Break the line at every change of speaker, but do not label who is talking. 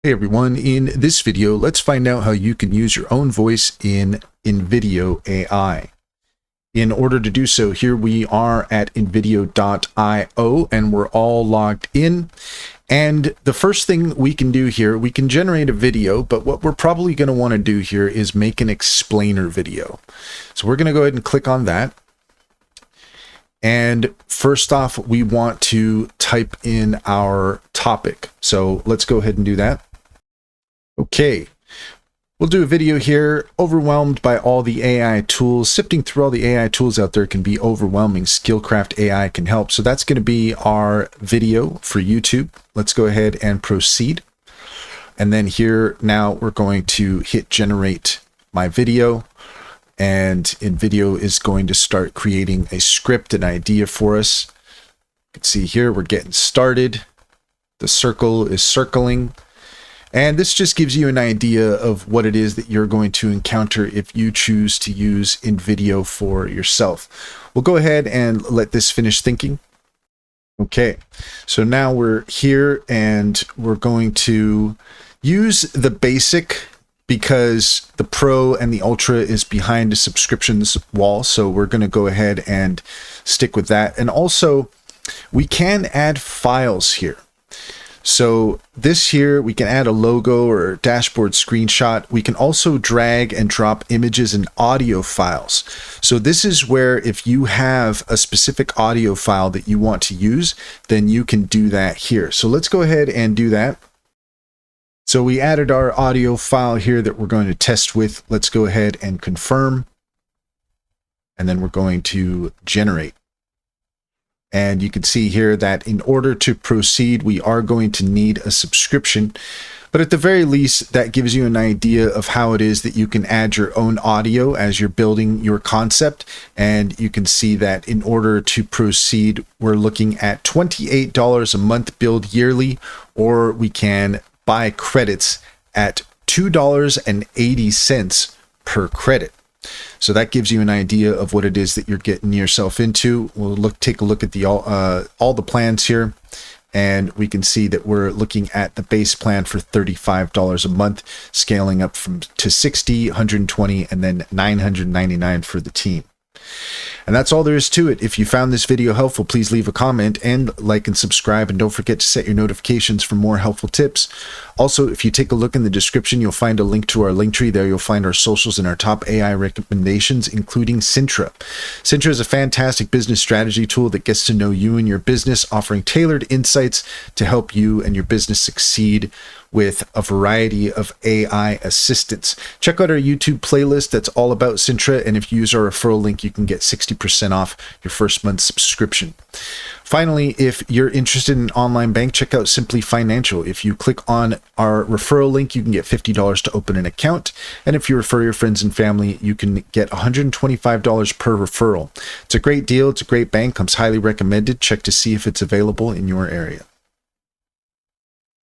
Hey everyone, in this video, let's find out how you can use your own voice in Invideo AI. In order to do so, here we are at Invideo.io and we're all logged in. And the first thing we can do here, we can generate a video, but what we're probably going to want to do here is make an explainer video. So we're going to go ahead and click on that. And first off, we want to type in our topic. So let's go ahead and do that. Okay, we'll do a video here. Overwhelmed by all the AI tools. Sifting through all the AI tools out there can be overwhelming. Skillcraft AI can help. So that's going to be our video for YouTube. Let's go ahead and proceed. And then here now we're going to hit generate my video. And Invideo is going to start creating a script, an idea for us. You can see here we're getting started. The circle is circling. And this just gives you an idea of what it is that you're going to encounter if you choose to use Invideo for yourself. We'll go ahead and let this finish thinking. Okay, so now we're here and we're going to use the basic because the Pro and the Ultra is behind a subscriptions wall. So we're going to go ahead and stick with that. And also we can add files here. So this here, we can add a logo or a dashboard screenshot. We can also drag and drop images and audio files. So this is where if you have a specific audio file that you want to use, then you can do that here. So let's go ahead and do that. So we added our audio file here that we're going to test with. Let's go ahead and confirm. And then we're going to generate. And you can see here that in order to proceed, we are going to need a subscription. But at the very least, that gives you an idea of how it is that you can add your own audio as you're building your concept. And you can see that in order to proceed, we're looking at $28 a month billed yearly, or we can buy credits at $2.80 per credit. So that gives you an idea of what it is that you're getting yourself into. We'll take a look at the all the plans here, and we can see that we're looking at the base plan for $35 a month, scaling up to $60, $120, and then $999 for the team. And that's all there is to it. If you found this video helpful, please leave a comment and like and subscribe, and don't forget to set your notifications for more helpful tips. Also, if you take a look in the description, you'll find a link to our Linktree. There you'll find our socials and our top AI recommendations, including Cintra. Cintra is a fantastic business strategy tool that gets to know you and your business, offering tailored insights to help you and your business succeed with a variety of AI assistants. Check out our YouTube playlist that's all about Cintra, and if you use our referral link, you can get 60% off your first month's subscription. Finally, if you're interested in an online bank, check out Simply Financial. If you click on our referral link, you can get $50 to open an account. And if you refer your friends and family, you can get $125 per referral. It's a great deal. It's a great bank. Comes highly recommended. Check to see if it's available in your area.